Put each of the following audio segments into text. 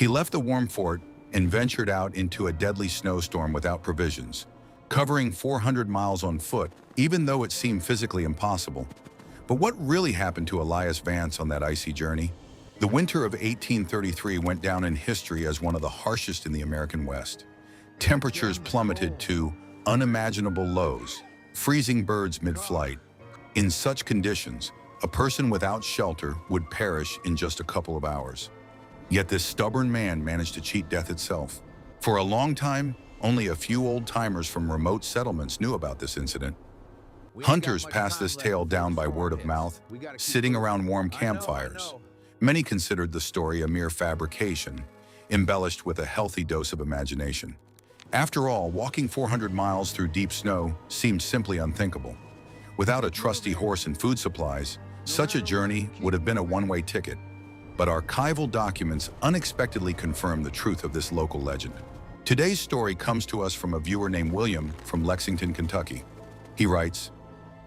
He left the warm fort and ventured out into a deadly snowstorm without provisions, covering 400 miles on foot, even though it seemed physically impossible. But what really happened to Elias Vance on that icy journey? The winter of 1833 went down in history as one of the harshest in the American West. Temperatures plummeted to unimaginable lows, freezing birds mid-flight. In such conditions, a person without shelter would perish in just a couple of hours. Yet this stubborn man managed to cheat death itself. For a long time, only a few old-timers from remote settlements knew about this incident. Hunters passed this tale down by word of mouth, sitting around warm campfires. Many considered the story a mere fabrication, embellished with a healthy dose of imagination. After all, walking 400 miles through deep snow seemed simply unthinkable. Without a trusty horse and food supplies, such a journey would have been a one-way ticket. But archival documents unexpectedly confirm the truth of this local legend. Today's story comes to us from a viewer named William from Lexington, Kentucky. He writes,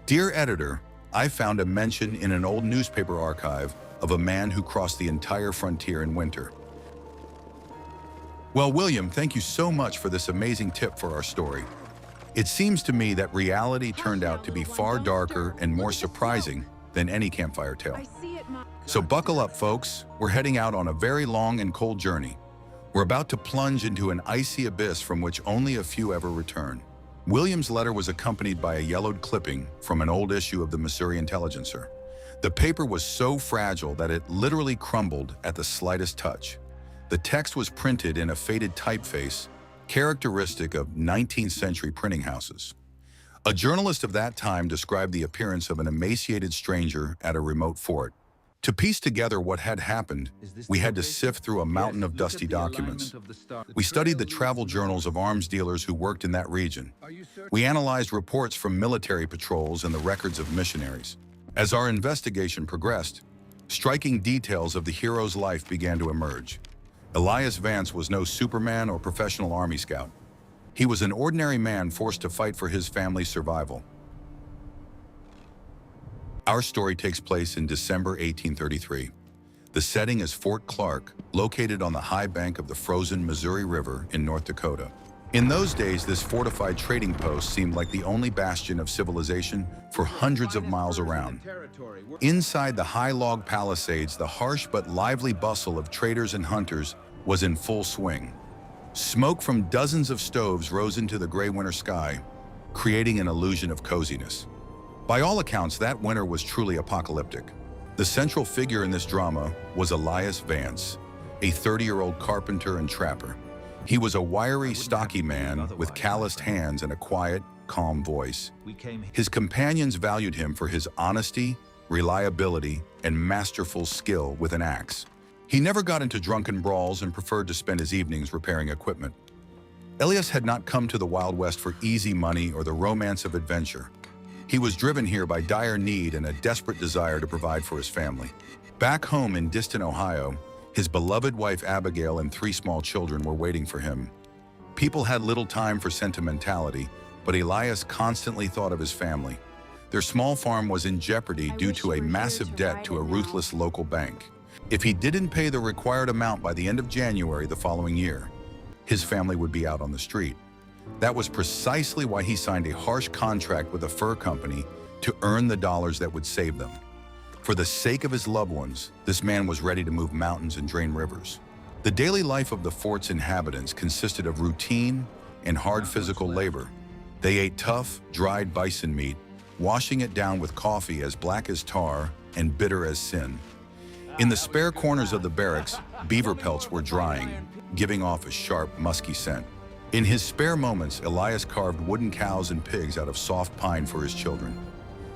"Dear editor, I found a mention in an old newspaper archive of a man who crossed the entire frontier in winter." Well, William, thank you so much for this amazing tip for our story. It seems to me that reality turned out to be far darker and more surprising than any campfire tale. So buckle up, folks. We're heading out on a very long and cold journey. We're about to plunge into an icy abyss from which only a few ever return. William's letter was accompanied by a yellowed clipping from an old issue of the Missouri Intelligencer. The paper was so fragile that it literally crumbled at the slightest touch. The text was printed in a faded typeface, characteristic of 19th century printing houses. A journalist of that time described the appearance of an emaciated stranger at a remote fort. To piece together what had happened, we had to sift through a mountain of dusty documents. We studied the travel journals of arms dealers who worked in that region. We analyzed reports from military patrols and the records of missionaries. As our investigation progressed, striking details of the hero's life began to emerge. Elias Vance was no Superman or professional Army scout. He was an ordinary man forced to fight for his family's survival. Our story takes place in December 1833. The setting is Fort Clark, located on the high bank of the frozen Missouri River in North Dakota. In those days, this fortified trading post seemed like the only bastion of civilization for hundreds of miles around. Inside the high log palisades, the harsh but lively bustle of traders and hunters was in full swing. Smoke from dozens of stoves rose into the gray winter sky, creating an illusion of coziness. By all accounts, that winter was truly apocalyptic. The central figure in this drama was Elias Vance, a 30-year-old carpenter and trapper. He was a wiry, stocky man with calloused hands and a quiet, calm voice. His companions valued him for his honesty, reliability, and masterful skill with an axe. He never got into drunken brawls and preferred to spend his evenings repairing equipment. Elias had not come to the Wild West for easy money or the romance of adventure. He was driven here by dire need and a desperate desire to provide for his family. Back home in distant Ohio, his beloved wife Abigail and 3 small children were waiting for him. People had little time for sentimentality, but Elias constantly thought of his family. Their small farm was in jeopardy due to a massive debt to a ruthless local bank. If he didn't pay the required amount by the end of January the following year, his family would be out on the street. That was precisely why he signed a harsh contract with a fur company to earn the dollars that would save them. For the sake of his loved ones, this man was ready to move mountains and drain rivers. The daily life of the fort's inhabitants consisted of routine and hard physical labor. They ate tough, dried bison meat, washing it down with coffee as black as tar and bitter as sin. In the spare corners of the barracks, beaver pelts were drying, giving off a sharp, musky scent. In his spare moments, Elias carved wooden cows and pigs out of soft pine for his children.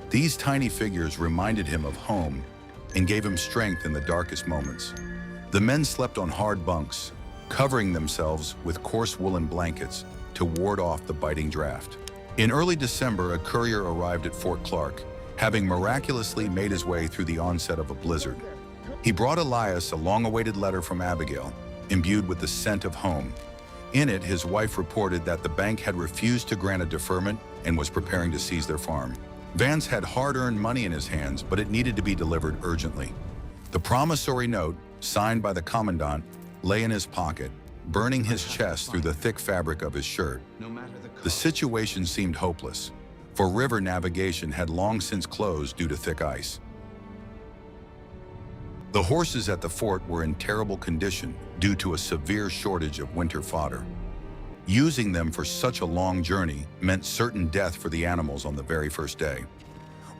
These tiny figures reminded him of home and gave him strength in the darkest moments. The men slept on hard bunks, covering themselves with coarse woolen blankets to ward off the biting draft. In early December, a courier arrived at Fort Clark, having miraculously made his way through the onset of a blizzard. He brought Elias a long-awaited letter from Abigail, imbued with the scent of home. In it, his wife reported that the bank had refused to grant a deferment and was preparing to seize their farm. Vance had hard-earned money in his hands, but it needed to be delivered urgently. The promissory note, signed by the commandant, lay in his pocket, burning his chest through the thick fabric of his shirt. The situation seemed hopeless, for river navigation had long since closed due to thick ice. The horses at the fort were in terrible condition due to a severe shortage of winter fodder. Using them for such a long journey meant certain death for the animals on the very first day.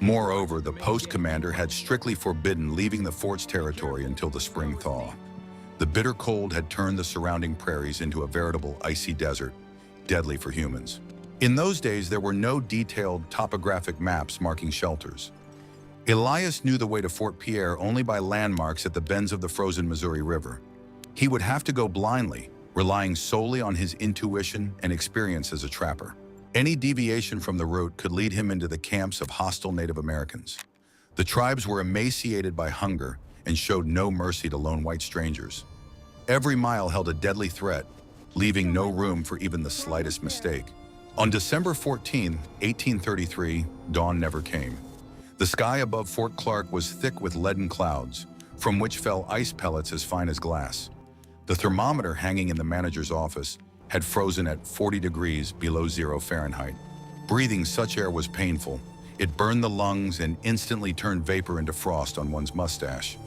Moreover, the post commander had strictly forbidden leaving the fort's territory until the spring thaw. The bitter cold had turned the surrounding prairies into a veritable icy desert, deadly for humans. In those days, there were no detailed topographic maps marking shelters. Elias knew the way to Fort Pierre only by landmarks at the bends of the frozen Missouri River. He would have to go blindly, relying solely on his intuition and experience as a trapper. Any deviation from the route could lead him into the camps of hostile Native Americans. The tribes were emaciated by hunger and showed no mercy to lone white strangers. Every mile held a deadly threat, leaving no room for even the slightest mistake. On December 14, 1833, dawn never came. The sky above Fort Clark was thick with leaden clouds, from which fell ice pellets as fine as glass. The thermometer hanging in the manager's office had frozen at 40 degrees below 0 Fahrenheit. Breathing such air was painful. It burned the lungs and instantly turned vapor into frost on one's mustache.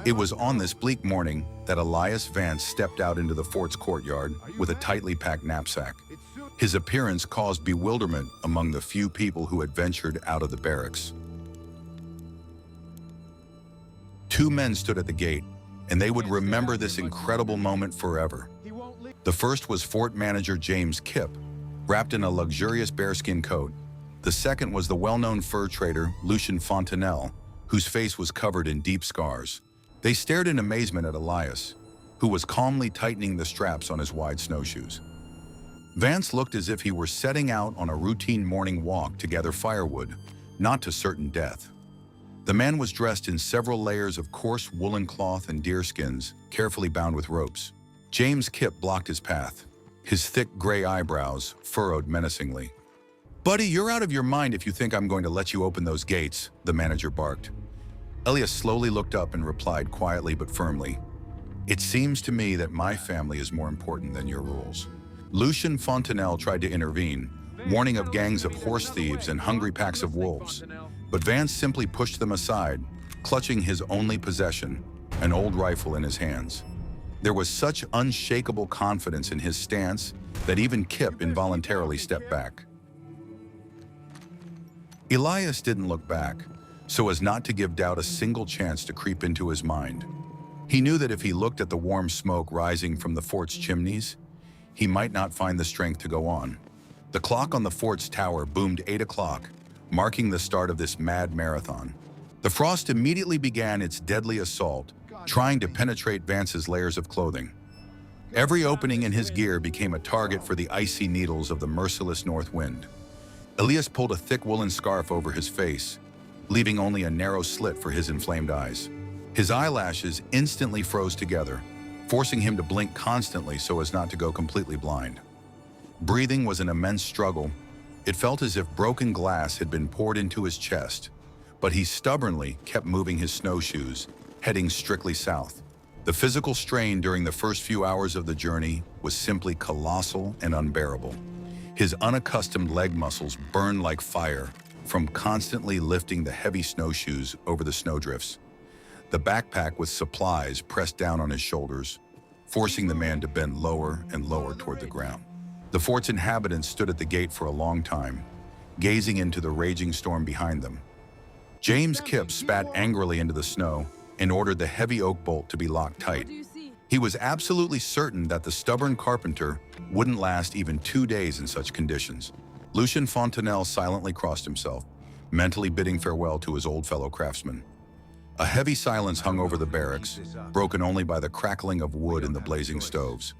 It was on this bleak morning that Elias Vance stepped out into the fort's courtyard with a tightly packed knapsack. His appearance caused bewilderment among the few people who had ventured out of the barracks. Two men stood at the gate, and they would remember this incredible moment forever. The first was Fort Manager James Kipp, wrapped in a luxurious bearskin coat. The second was the well-known fur trader Lucien Fontenelle, whose face was covered in deep scars. They stared in amazement at Elias, who was calmly tightening the straps on his wide snowshoes. Vance looked as if he were setting out on a routine morning walk to gather firewood, not to certain death. The man was dressed in several layers of coarse woolen cloth and deerskins, carefully bound with ropes. James Kipp blocked his path, his thick gray eyebrows furrowed menacingly. "Buddy, you're out of your mind if you think I'm going to let you open those gates," the manager barked. Elias slowly looked up and replied quietly but firmly, "It seems to me that my family is more important than your rules." Lucien Fontenelle tried to intervene, warning of gangs of horse thieves and hungry packs of wolves, but Vance simply pushed them aside, clutching his only possession, an old rifle in his hands. There was such unshakable confidence in his stance that even Kipp involuntarily stepped back. Elias didn't look back, so as not to give doubt a single chance to creep into his mind. He knew that if he looked at the warm smoke rising from the fort's chimneys, he might not find the strength to go on. The clock on the fort's tower boomed 8 o'clock, marking the start of this mad marathon. The frost immediately began its deadly assault, trying to penetrate Vance's layers of clothing. Every opening in his gear became a target for the icy needles of the merciless north wind. Elias pulled a thick woolen scarf over his face, leaving only a narrow slit for his inflamed eyes. His eyelashes instantly froze together, forcing him to blink constantly so as not to go completely blind. Breathing was an immense struggle. It felt as if broken glass had been poured into his chest, but he stubbornly kept moving his snowshoes, heading strictly south. The physical strain during the first few hours of the journey was simply colossal and unbearable. His unaccustomed leg muscles burned like fire from constantly lifting the heavy snowshoes over the snowdrifts. The backpack with supplies pressed down on his shoulders, forcing the man to bend lower and lower toward the ground. The fort's inhabitants stood at the gate for a long time, gazing into the raging storm behind them. James Kipp spat angrily into the snow and ordered the heavy oak bolt to be locked tight. He was absolutely certain that the stubborn carpenter wouldn't last even 2 days in such conditions. Lucien Fontenelle silently crossed himself, mentally bidding farewell to his old fellow craftsman. A heavy silence hung over the barracks, broken only by the crackling of wood in the blazing stoves.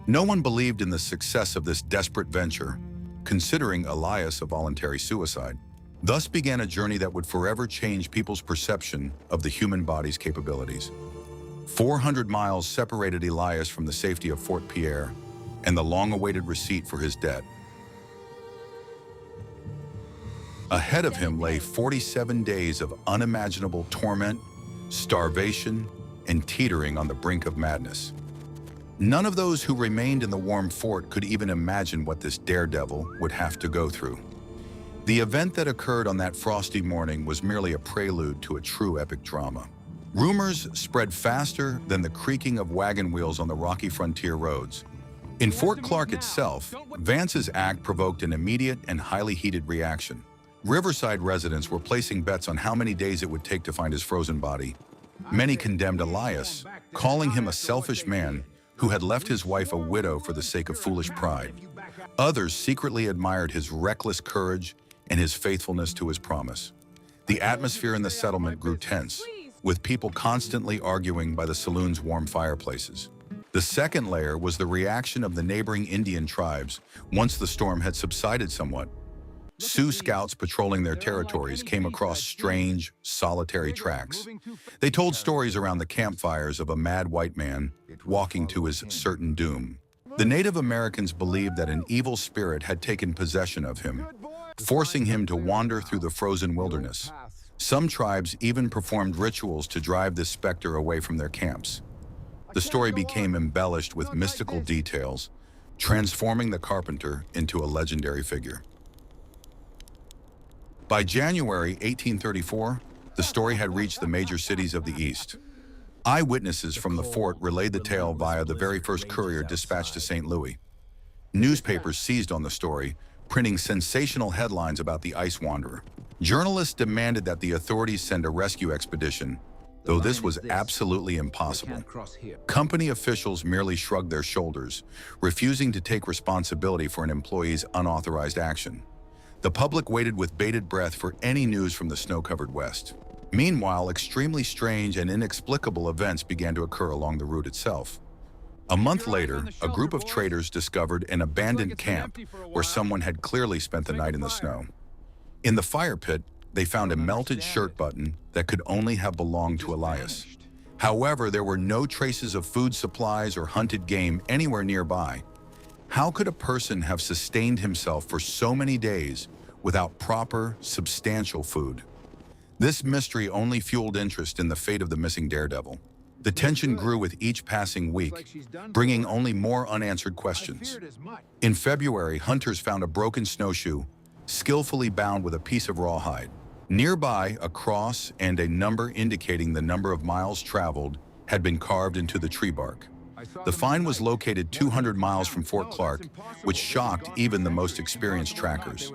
No one believed in the success of this desperate venture, considering Elias a voluntary suicide. Thus began a journey that would forever change people's perception of the human body's capabilities. 400 miles separated Elias from the safety of Fort Pierre and the long-awaited receipt for his debt. Ahead of him lay 47 days of unimaginable torment, starvation, and teetering on the brink of madness. None of those who remained in the warm fort could even imagine what this daredevil would have to go through. The event that occurred on that frosty morning was merely a prelude to a true epic drama. Rumors spread faster than the creaking of wagon wheels on the rocky frontier roads. In Fort Clark itself, Vance's act provoked an immediate and highly heated reaction. Riverside residents were placing bets on how many days it would take to find his frozen body. Many condemned Elias, calling him a selfish man who had left his wife a widow for the sake of foolish pride. Others secretly admired his reckless courage and his faithfulness to his promise. The atmosphere in the settlement grew tense, with people constantly arguing by the saloon's warm fireplaces. The second layer was the reaction of the neighboring Indian tribes once the storm had subsided somewhat. Sioux scouts patrolling their territories came across strange, solitary tracks. They told stories around the campfires of a mad white man walking to his certain doom. The Native Americans believed that an evil spirit had taken possession of him, forcing him to wander through the frozen wilderness. Some tribes even performed rituals to drive this specter away from their camps. The story became embellished with mystical details, transforming the carpenter into a legendary figure. By January 1834, the story had reached the major cities of the East. Eyewitnesses from the fort relayed the tale via the very first courier dispatched to St. Louis. Newspapers seized on the story, printing sensational headlines about the ice wanderer. Journalists demanded that the authorities send a rescue expedition, though this was absolutely impossible. Company officials merely shrugged their shoulders, refusing to take responsibility for an employee's unauthorized action. The public waited with bated breath for any news from the snow-covered West. Meanwhile, extremely strange and inexplicable events began to occur along the route itself. A month later, a group of traders discovered an abandoned camp where someone had clearly spent the night in the snow. In the fire pit, they found a melted shirt button that could only have belonged to Elias. However, there were no traces of food supplies or hunted game anywhere nearby. How could a person have sustained himself for so many days without proper, substantial food? This mystery only fueled interest in the fate of the missing daredevil. The tension grew with each passing week, bringing only more unanswered questions. In February, hunters found a broken snowshoe, skillfully bound with a piece of rawhide. Nearby, a cross and a number indicating the number of miles traveled had been carved into the tree bark. The find was located 200 miles from Fort Clark, which shocked even the most experienced trackers.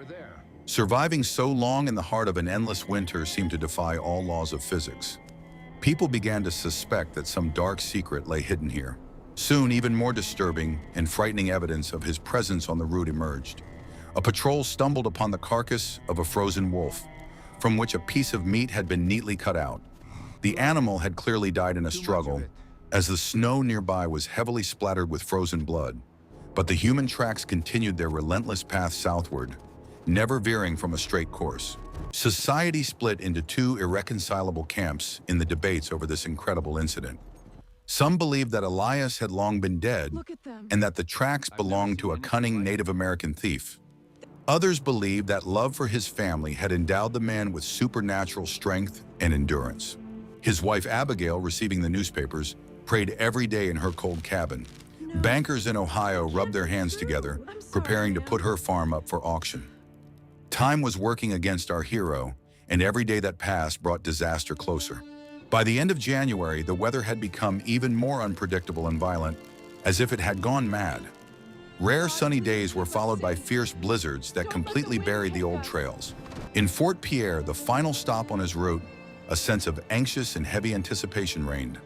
Surviving so long in the heart of an endless winter seemed to defy all laws of physics. People began to suspect that some dark secret lay hidden here. Soon, even more disturbing and frightening evidence of his presence on the route emerged. A patrol stumbled upon the carcass of a frozen wolf, from which a piece of meat had been neatly cut out. The animal had clearly died in a struggle, as the snow nearby was heavily splattered with frozen blood. But the human tracks continued their relentless path southward, never veering from a straight course. Society split into two irreconcilable camps in the debates over this incredible incident. Some believed that Elias had long been dead and that the tracks belonged to a cunning Native American thief. Others believed that love for his family had endowed the man with supernatural strength and endurance. His wife Abigail, receiving the newspapers, prayed every day in her cold cabin. Bankers in Ohio rubbed their hands together, preparing to put her farm up for auction. Time was working against our hero, and every day that passed brought disaster closer. By the end of January, the weather had become even more unpredictable and violent, as if it had gone mad. Rare sunny days were followed by fierce blizzards that completely buried the old trails. In Fort Pierre, the final stop on his route, a sense of anxious and heavy anticipation reigned.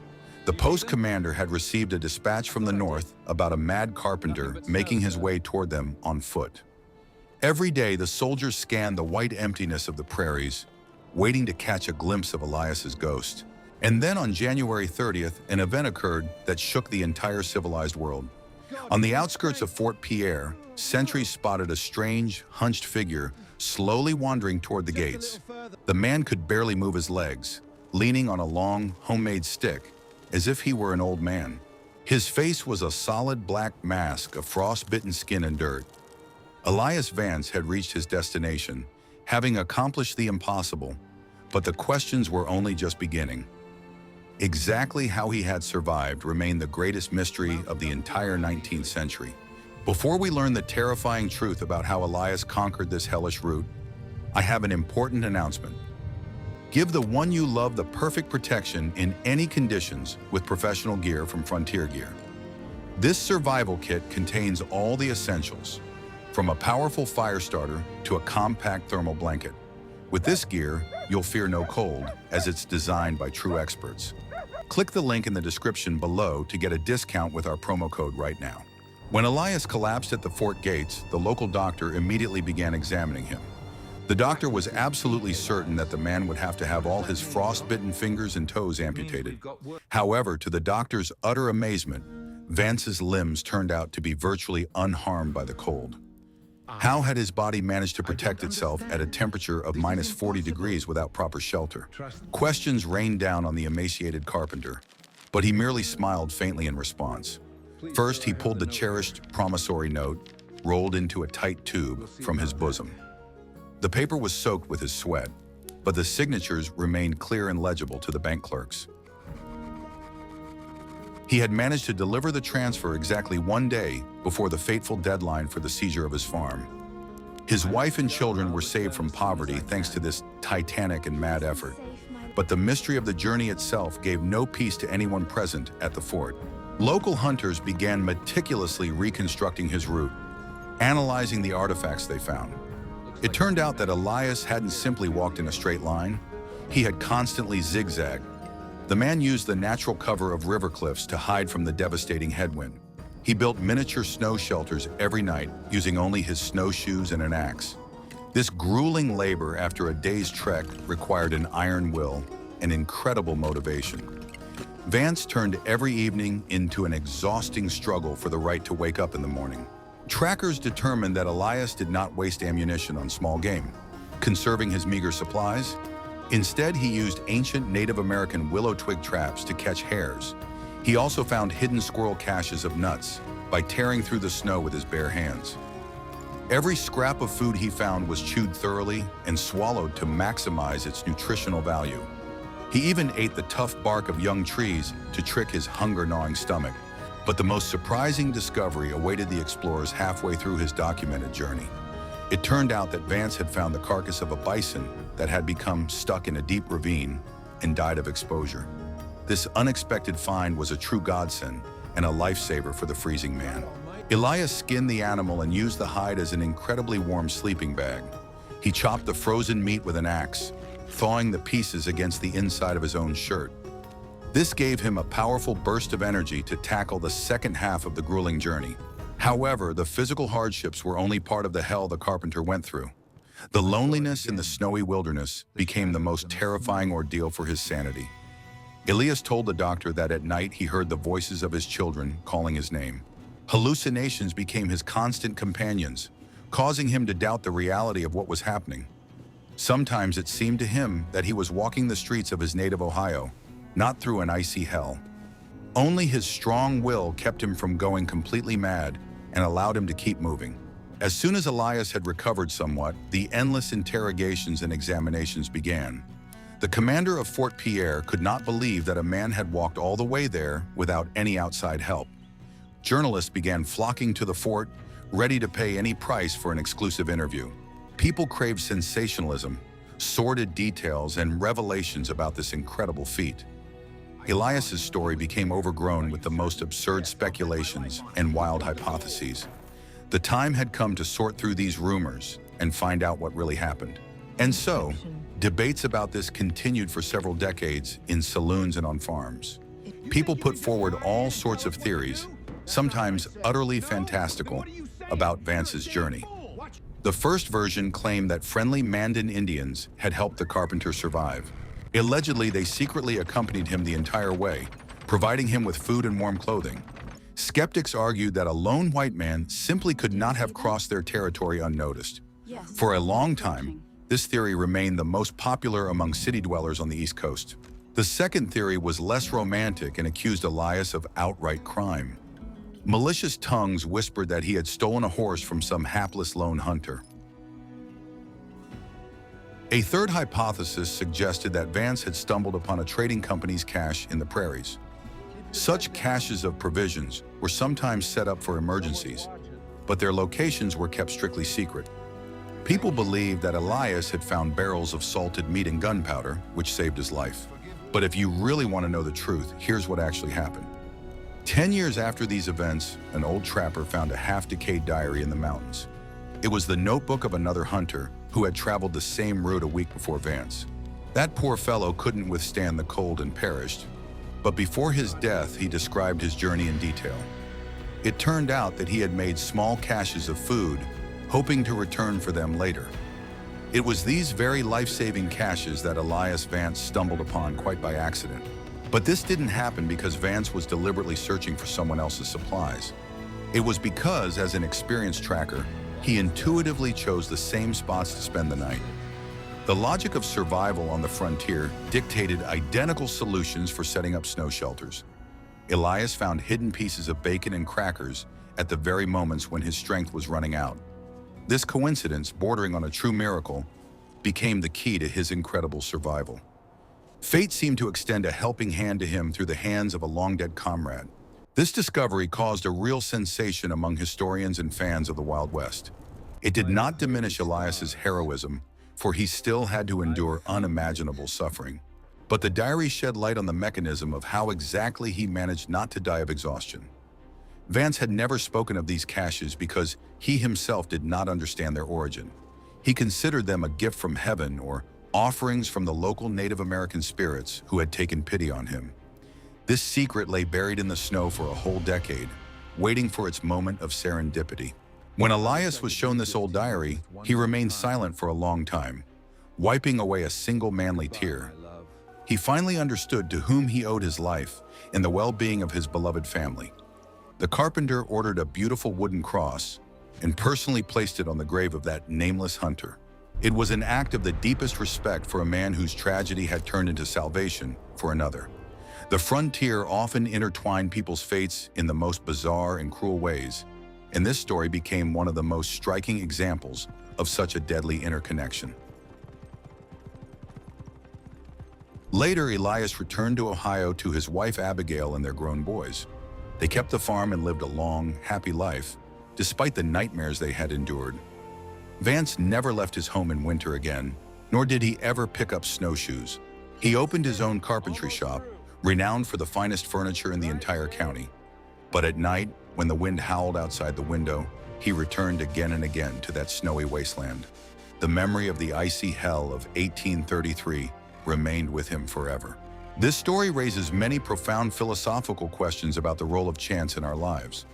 The post commander had received a dispatch from the north about a mad carpenter making his way toward them on foot. Every day, the soldiers scanned the white emptiness of the prairies, waiting to catch a glimpse of Elias's ghost. And then on January 30th, an event occurred that shook the entire civilized world. On the outskirts of Fort Pierre, sentries spotted a strange, hunched figure slowly wandering toward the gates. The man could barely move his legs, leaning on a long, homemade stick, as if he were an old man. His face was a solid black mask of frost-bitten skin and dirt. Elias Vance had reached his destination, having accomplished the impossible, but the questions were only just beginning. Exactly how he had survived remained the greatest mystery of the entire 19th century. Before we learn the terrifying truth about how Elias conquered this hellish route, I have an important announcement. Give the one you love the perfect protection in any conditions with professional gear from Frontier Gear. This survival kit contains all the essentials, from a powerful fire starter to a compact thermal blanket. With this gear, you'll fear no cold, as it's designed by true experts. Click the link in the description below to get a discount with our promo code right now. When Elias collapsed at the fort gates, the local doctor immediately began examining him. The doctor was absolutely certain that the man would have to have all his frost-bitten fingers and toes amputated. However, to the doctor's utter amazement, Vance's limbs turned out to be virtually unharmed by the cold. How had his body managed to protect itself at a temperature of minus 40 degrees without proper shelter? Questions rained down on the emaciated carpenter, but he merely smiled faintly in response. First, he pulled the cherished promissory note, rolled into a tight tube, from his bosom. The paper was soaked with his sweat, but the signatures remained clear and legible to the bank clerks. He had managed to deliver the transfer exactly 1 day before the fateful deadline for the seizure of his farm. His wife and children were saved from poverty thanks to this titanic and mad effort. But the mystery of the journey itself gave no peace to anyone present at the fort. Local hunters began meticulously reconstructing his route, analyzing the artifacts they found. It turned out that Elias hadn't simply walked in a straight line. He had constantly zigzagged. The man used the natural cover of river cliffs to hide from the devastating headwind. He built miniature snow shelters every night using only his snowshoes and an axe. This grueling labor after a day's trek required an iron will and incredible motivation. Vance turned every evening into an exhausting struggle for the right to wake up in the morning. Trackers determined that Elias did not waste ammunition on small game, conserving his meager supplies. Instead, he used ancient Native American willow twig traps to catch hares. He also found hidden squirrel caches of nuts by tearing through the snow with his bare hands. Every scrap of food he found was chewed thoroughly and swallowed to maximize its nutritional value. He even ate the tough bark of young trees to trick his hunger-gnawing stomach. But the most surprising discovery awaited the explorers halfway through his documented journey. It turned out that Vance had found the carcass of a bison that had become stuck in a deep ravine and died of exposure. This unexpected find was a true godsend and a lifesaver for the freezing man. Elias skinned the animal and used the hide as an incredibly warm sleeping bag. He chopped the frozen meat with an axe, thawing the pieces against the inside of his own shirt. This gave him a powerful burst of energy to tackle the second half of the grueling journey. However, the physical hardships were only part of the hell the carpenter went through. The loneliness in the snowy wilderness became the most terrifying ordeal for his sanity. Elias told the doctor that at night he heard the voices of his children calling his name. Hallucinations became his constant companions, causing him to doubt the reality of what was happening. Sometimes it seemed to him that he was walking the streets of his native Ohio, not through an icy hell. Only his strong will kept him from going completely mad and allowed him to keep moving. As soon as Elias had recovered somewhat, the endless interrogations and examinations began. The commander of Fort Pierre could not believe that a man had walked all the way there without any outside help. Journalists began flocking to the fort, ready to pay any price for an exclusive interview. People craved sensationalism, sordid details, and revelations about this incredible feat. Elias's story became overgrown with the most absurd speculations and wild hypotheses. The time had come to sort through these rumors and find out what really happened. And so, debates about this continued for several decades in saloons and on farms. People put forward all sorts of theories, sometimes utterly fantastical, about Vance's journey. The first version claimed that friendly Mandan Indians had helped the carpenter survive. Allegedly, they secretly accompanied him the entire way, providing him with food and warm clothing. Skeptics argued that a lone white man simply could not have crossed their territory unnoticed. For a long time, this theory remained the most popular among city dwellers on the East Coast. The second theory was less romantic and accused Elias of outright crime. Malicious tongues whispered that he had stolen a horse from some hapless lone hunter. A third hypothesis suggested that Vance had stumbled upon a trading company's cache in the prairies. Such caches of provisions were sometimes set up for emergencies, but their locations were kept strictly secret. People believed that Elias had found barrels of salted meat and gunpowder, which saved his life. But if you really want to know the truth, here's what actually happened. 10 years after these events, an old trapper found a half-decayed diary in the mountains. It was the notebook of another hunter who had traveled the same route a week before Vance. That poor fellow couldn't withstand the cold and perished, but before his death, he described his journey in detail. It turned out that he had made small caches of food, hoping to return for them later. It was these very life-saving caches that Elias Vance stumbled upon quite by accident. But this didn't happen because Vance was deliberately searching for someone else's supplies. It was because, as an experienced tracker, he intuitively chose the same spots to spend the night. The logic of survival on the frontier dictated identical solutions for setting up snow shelters. Elias found hidden pieces of bacon and crackers at the very moments when his strength was running out. This coincidence, bordering on a true miracle, became the key to his incredible survival. Fate seemed to extend a helping hand to him through the hands of a long-dead comrade. This discovery caused a real sensation among historians and fans of the Wild West. It did not diminish Elias's heroism, for he still had to endure unimaginable suffering. But the diary shed light on the mechanism of how exactly he managed not to die of exhaustion. Vance had never spoken of these caches because he himself did not understand their origin. He considered them a gift from heaven or offerings from the local Native American spirits who had taken pity on him. This secret lay buried in the snow for a whole decade, waiting for its moment of serendipity. When Elias was shown this old diary, he remained silent for a long time, wiping away a single manly tear. He finally understood to whom he owed his life and the well-being of his beloved family. The carpenter ordered a beautiful wooden cross and personally placed it on the grave of that nameless hunter. It was an act of the deepest respect for a man whose tragedy had turned into salvation for another. The frontier often intertwined people's fates in the most bizarre and cruel ways, and this story became one of the most striking examples of such a deadly interconnection. Later, Elias returned to Ohio to his wife Abigail and their grown boys. They kept the farm and lived a long, happy life, despite the nightmares they had endured. Vance never left his home in winter again, nor did he ever pick up snowshoes. He opened his own carpentry shop, renowned for the finest furniture in the entire county. But at night, when the wind howled outside the window, he returned again and again to that snowy wasteland. The memory of the icy hell of 1833 remained with him forever. This story raises many profound philosophical questions about the role of chance in our lives.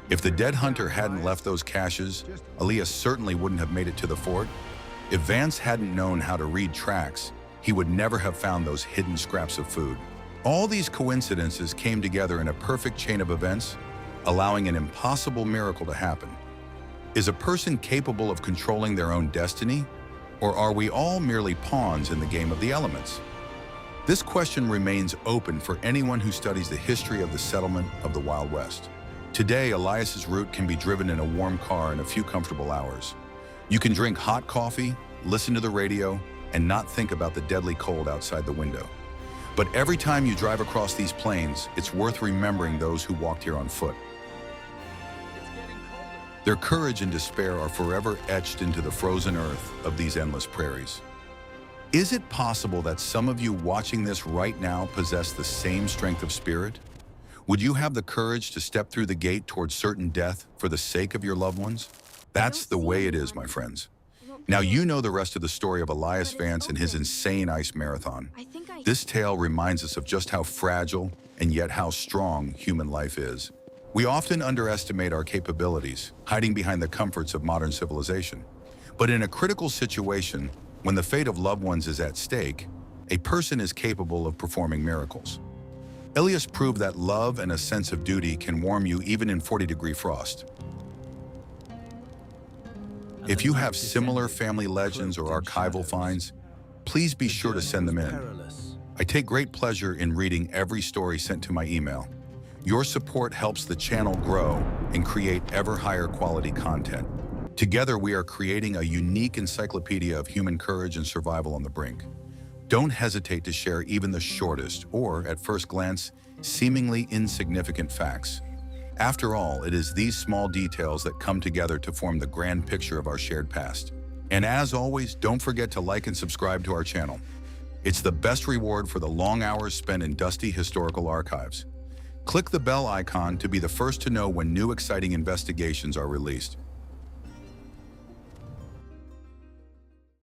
If the dead hunter hadn't left those caches, Elias certainly wouldn't have made it to the fort. If Vance hadn't known how to read tracks, he would never have found those hidden scraps of food. All these coincidences came together in a perfect chain of events, allowing an impossible miracle to happen. Is a person capable of controlling their own destiny, or are we all merely pawns in the game of the elements? This question remains open for anyone who studies the history of the settlement of the Wild West. Today, Elias's route can be driven in a warm car in a few comfortable hours. You can drink hot coffee, listen to the radio, and not think about the deadly cold outside the window. But every time you drive across these plains, it's worth remembering those who walked here on foot. Their courage and despair are forever etched into the frozen earth of these endless prairies. Is it possible that some of you watching this right now possess the same strength of spirit? Would you have the courage to step through the gate towards certain death for the sake of your loved ones? That's the way it is, my friends. Now you know the rest of the story of Elias Vance and his insane ice marathon. This tale reminds us of just how fragile and yet how strong human life is. We often underestimate our capabilities, hiding behind the comforts of modern civilization. But in a critical situation, when the fate of loved ones is at stake, a person is capable of performing miracles. Elias proved that love and a sense of duty can warm you even in 40-degree frost. If you have similar family legends or archival finds, please be sure to send them in. I take great pleasure in reading every story sent to my email. Your support helps the channel grow and create ever higher quality content. Together, we are creating a unique encyclopedia of human courage and survival on the brink. Don't hesitate to share even the shortest, or, at first glance, seemingly insignificant facts. After all, it is these small details that come together to form the grand picture of our shared past. And as always, don't forget to like and subscribe to our channel. It's the best reward for the long hours spent in dusty historical archives. Click the bell icon to be the first to know when new exciting investigations are released.